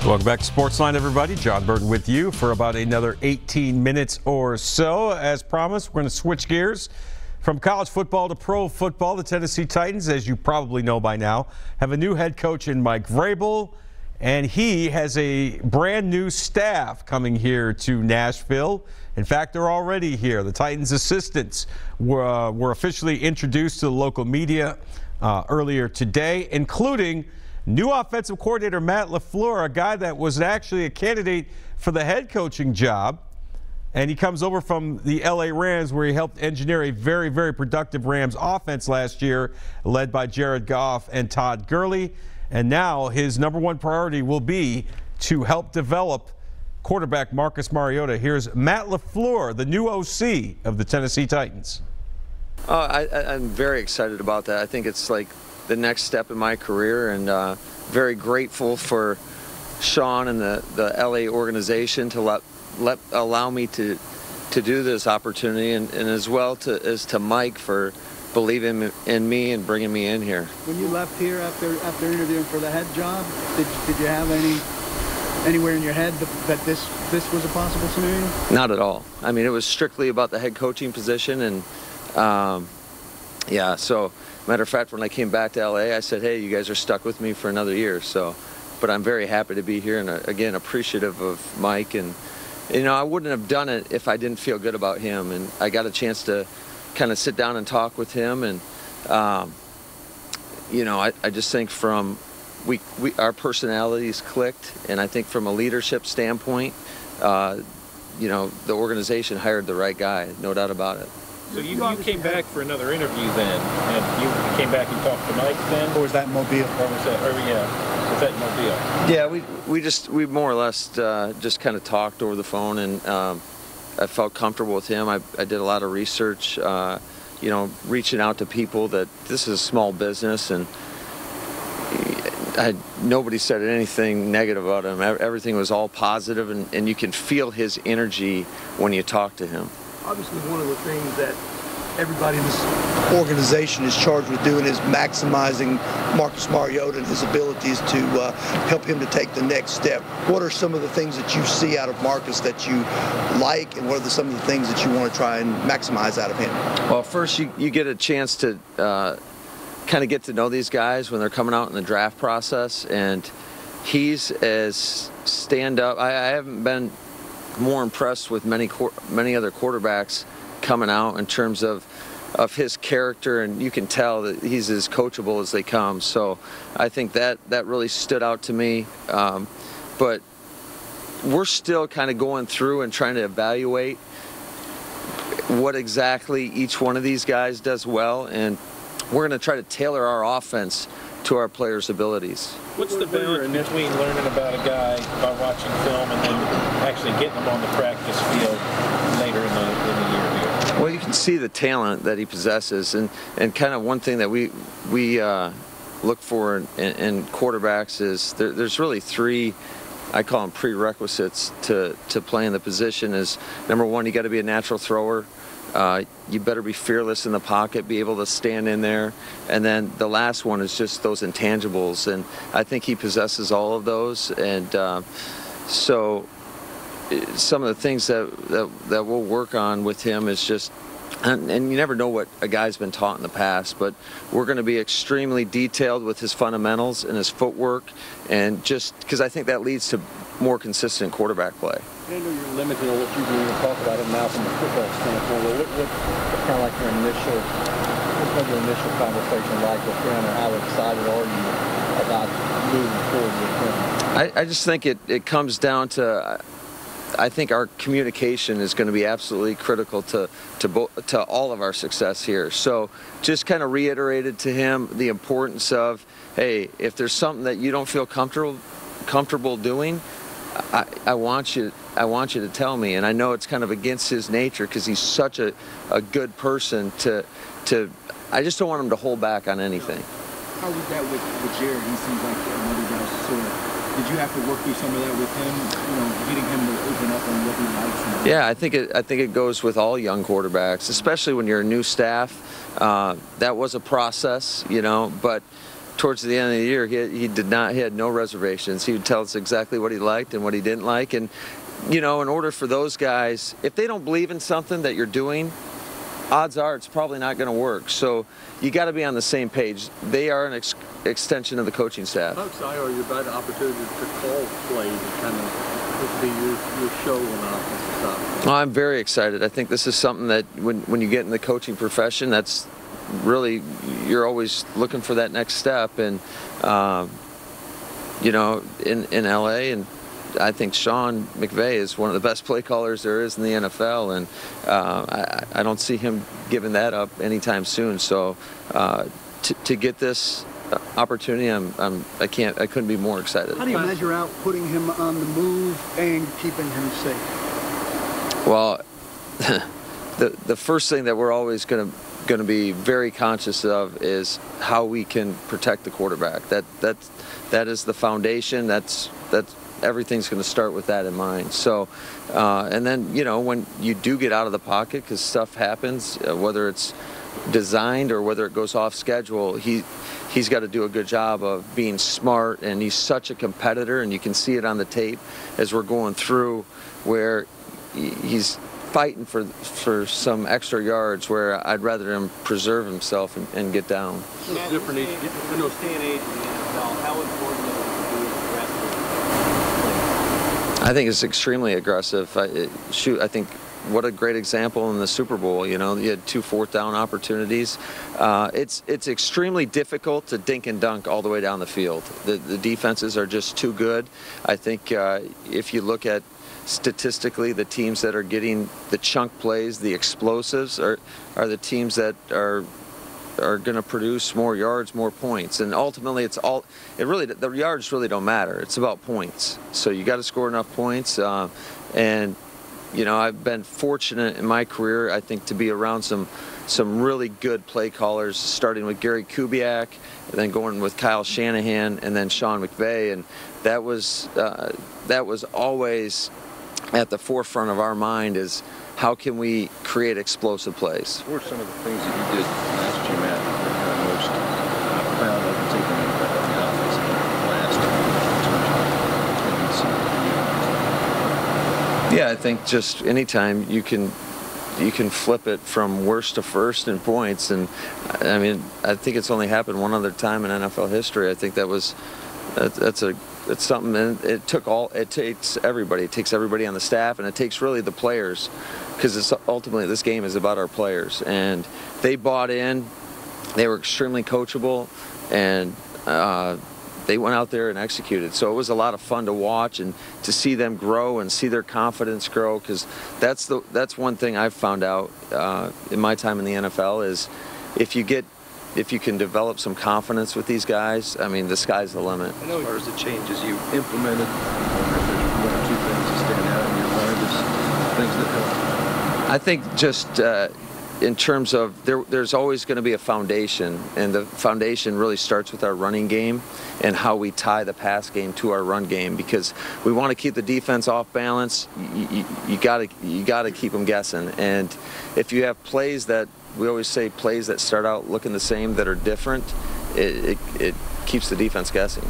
Welcome back to Sportsline, everybody. John Burton with you for about another 18 minutes or so. As promised, we're going to switch gears from college football to pro football. The Tennessee Titans, as you probably know by now, have a new head coach in Mike Vrabel, and he has a brand new staff coming here to Nashville. In fact, they're already here. The Titans assistants were officially introduced to the local media earlier today, including new offensive coordinator Matt LaFleur, a guy that was actually a candidate for the head coaching job. And he comes over from the LA Rams, where he helped engineer a very, very productive Rams offense last year, led by Jared Goff and Todd Gurley. And now his number one priority will be to help develop quarterback Marcus Mariota. Here's Matt LaFleur, the new OC of the Tennessee Titans. I'm very excited about that. I think it's like the next step in my career, and very grateful for Sean and the LA organization to allow me to do this opportunity, and as well as to Mike for believing in me and bringing me in here. When you left here after interviewing for the head job, did you have anywhere in your head that this was a possible scenario? Not at all. I mean, it was strictly about the head coaching position, and yeah, so matter of fact, when I came back to LA, I said, hey, you guys are stuck with me for another year. So, but I'm very happy to be here, and again, appreciative of Mike. And you know, I wouldn't have done it if I didn't feel good about him, and I got a chance to kind of sit down and talk with him. And you know, I just think from our personalities clicked, and I think from a leadership standpoint, you know, the organization hired the right guy, no doubt about it. So you came back for another interview then, and you came back and talked to Mike then? Or was that in Mobile? Or was that, was that in Mobile? Yeah, we more or less just kind of talked over the phone, and I felt comfortable with him. I did a lot of research, you know, reaching out to people that this is a small business, and nobody said anything negative about him. Everything was all positive, and you can feel his energy when you talk to him. Obviously, one of the things that everybody in this organization is charged with doing is maximizing Marcus Mariota and his abilities to help him to take the next step. What are some of the things that you see out of Marcus that you like, and what are some of the things that you want to try and maximize out of him? Well, first, you get a chance to kind of get to know these guys when they're coming out in the draft process, and he's as stand-up. I haven't been more impressed with many other quarterbacks coming out in terms of his character, and you can tell that he's as coachable as they come. So I think that really stood out to me. But we're still kind of going through and trying to evaluate what exactly each one of these guys does well, and we're going to try to tailor our offense to our players' abilities. What's the balance between learning about a guy by watching film and then actually getting him on the practice field later in the year here? Well, you can see the talent that he possesses, and kind of one thing that we look for in quarterbacks is there's really three, I call them prerequisites to playing the position. Is number one, you got to be a natural thrower. You better be fearless in the pocket, be able to stand in there. And then the last one is just those intangibles. And I think he possesses all of those. And so some of the things that we'll work on with him is just, and you never know what a guy's been taught in the past, but we're going to be extremely detailed with his fundamentals and his footwork, and just because I think that leads to more consistent quarterback play. I know you're limited on what you can even talk about it now from a football standpoint. Well, what kind of like your initial conversation like with him, and how excited are you about moving forward with him? I just think it comes down to, I think our communication is going to be absolutely critical to all of our success here. So just kind of reiterated to him the importance of, hey, if there's something that you don't feel comfortable doing, I want you to tell me. And I know it's kind of against his nature because he's such a good person to I just don't want him to hold back on anything. How was that with Jared? He seems like another guy sort of. Did you have to work through some of that with him, you know, getting him to open up on what he likes? Yeah, I think it goes with all young quarterbacks, especially when you're a new staff. That was a process, you know, but towards the end of the year, he had no reservations. He would tell us exactly what he liked and what he didn't like. And, you know, in order for those guys, if they don't believe in something that you're doing, odds are it's probably not going to work. So you got to be on the same page. They are an extension of the coaching staff. How excited are you about the opportunity to call plays and kind of this be your show on the offensive side? Well, I'm very excited. I think this is something that when you get in the coaching profession, that's really, you're always looking for that next step. And, you know, in LA, and I think Sean McVay is one of the best play callers there is in the NFL, and I don't see him giving that up anytime soon. So to get this opportunity, I couldn't be more excited. How do you measure out putting him on the move and keeping him safe? Well, the first thing that we're always going to be very conscious of is how we can protect the quarterback. That is the foundation. That's everything's going to start with that in mind. So, and then, you know, when you do get out of the pocket, because stuff happens, whether it's designed or whether it goes off schedule, he's got to do a good job of being smart, and he's such a competitor, and you can see it on the tape as we're going through, where he's fighting for some extra yards, where I'd rather him preserve himself and get down. It's different in this day and age in the NFL. How important is it to be aggressive? I think it's extremely aggressive. I think what a great example in the Super Bowl. You know, you had 2 4th-down opportunities. It's extremely difficult to dink and dunk all the way down the field. The defenses are just too good. I think if you look at statistically, the teams that are getting the chunk plays, the explosives, are the teams that are going to produce more yards, more points. And ultimately, the yards really don't matter. It's about points. So you got to score enough points. And you know, I've been fortunate in my career, I think, to be around some really good play callers, starting with Gary Kubiak, and then going with Kyle Shanahan, and then Sean McVay. And that was always at the forefront of our mind, is how can we create explosive plays. What were some of the things that you did last year, Matt, that you're most proud of taking the offense last? Yeah, I think just anytime you can flip it from worst to first in points, and I mean, I think it's only happened one other time in NFL history. I think that's something, and it takes everybody. It takes everybody on the staff, and it takes really the players, because ultimately this game is about our players, and they bought in. They were extremely coachable, and they went out there and executed. So it was a lot of fun to watch and to see them grow and see their confidence grow, because that's one thing I've found out in my time in the NFL is if you can develop some confidence with these guys, I mean, the sky's the limit. I know as far as the changes you implemented, if there's 1 or 2 things that stand out in your mind as things that help. I think just in terms of there's always going to be a foundation, and the foundation really starts with our running game and how we tie the pass game to our run game, because we want to keep the defense off balance. You got to keep them guessing, and if you have plays that we always say plays that start out looking the same that are different, it keeps the defense guessing.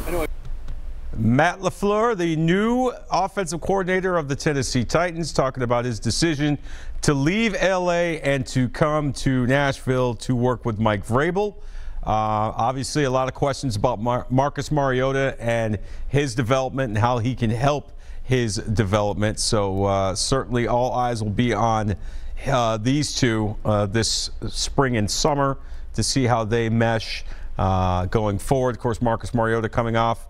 Matt LaFleur, the new offensive coordinator of the Tennessee Titans, talking about his decision to leave LA and to come to Nashville to work with Mike Vrabel. Obviously, a lot of questions about Marcus Mariota and his development and how he can help his development. So certainly all eyes will be on these two this spring and summer to see how they mesh going forward. Of course, Marcus Mariota coming off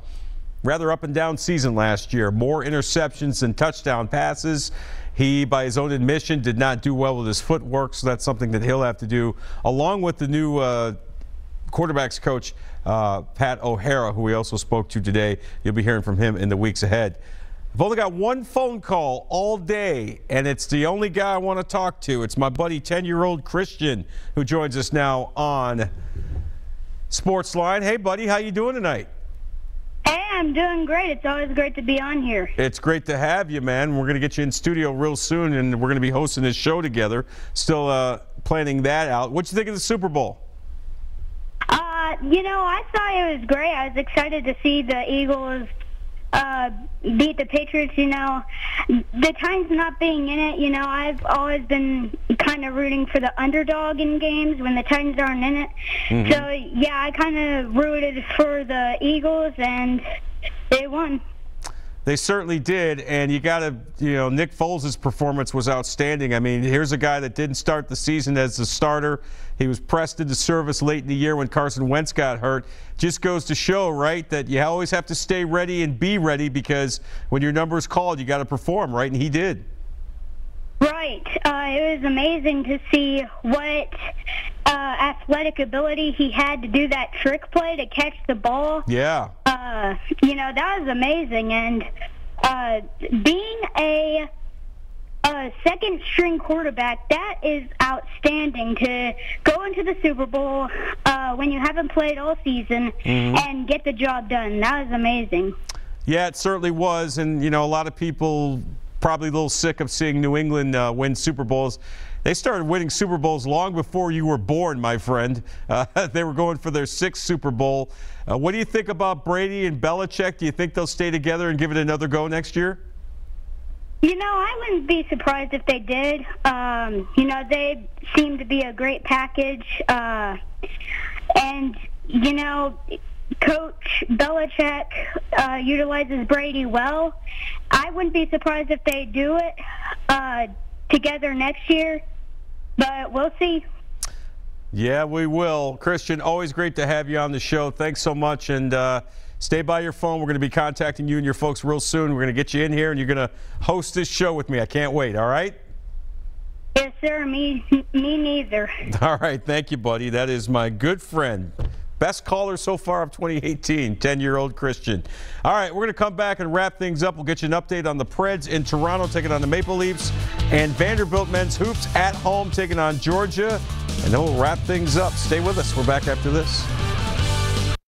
rather up and down season last year. More interceptions than touchdown passes. He, by his own admission, did not do well with his footwork, so that's something that he'll have to do, along with the new quarterbacks coach, Pat O'Hara, who we also spoke to today. You'll be hearing from him in the weeks ahead. I've only got one phone call all day, and it's the only guy I want to talk to. It's my buddy, 10-year-old Christian, who joins us now on Sportsline. Hey, buddy, how you doing tonight? Hey, I'm doing great. It's always great to be on here. It's great to have you, man. We're going to get you in studio real soon, and we're going to be hosting this show together. Still planning that out. What you think of the Super Bowl? I thought it was great. I was excited to see the Eagles beat the Patriots. The Titans not being in it, I've always been kind of rooting for the underdog in games when the Titans aren't in it. Mm-hmm. So, yeah, I kind of rooted for the Eagles, and they won. They certainly did, and you got to, Nick Foles' performance was outstanding. I mean, here's a guy that didn't start the season as a starter. He was pressed into service late in the year when Carson Wentz got hurt. Just goes to show, right, that you always have to stay ready and be ready, because when your number is called, you got to perform, right? And he did. Right. It was amazing to see what athletic ability he had to do that trick play to catch the ball. Yeah. That was amazing. And being a second-string quarterback, that is outstanding, to go into the Super Bowl when you haven't played all season and get the job done. That was amazing. Yeah, it certainly was. And, a lot of people probably a little sick of seeing New England win Super Bowls. They started winning Super Bowls long before you were born, my friend. They were going for their 6th Super Bowl. What do you think about Brady and Belichick? Do you think they'll stay together and give it another go next year? I wouldn't be surprised if they did. They seem to be a great package. And, Coach Belichick utilizes Brady well. I wouldn't be surprised if they do it together next year, but we'll see. Yeah, we will. Christian, always great to have you on the show. Thanks so much, and stay by your phone. We're going to be contacting you and your folks real soon. We're going to get you in here, and you're going to host this show with me. I can't wait, all right? Yes, sir. Me neither. All right. Thank you, buddy. That is my good friend. Best caller so far of 2018, 10-year-old Christian. All right, we're going to come back and wrap things up. We'll get you an update on the Preds in Toronto taking on the Maple Leafs, and Vanderbilt men's hoops at home taking on Georgia. And then we'll wrap things up. Stay with us. We're back after this.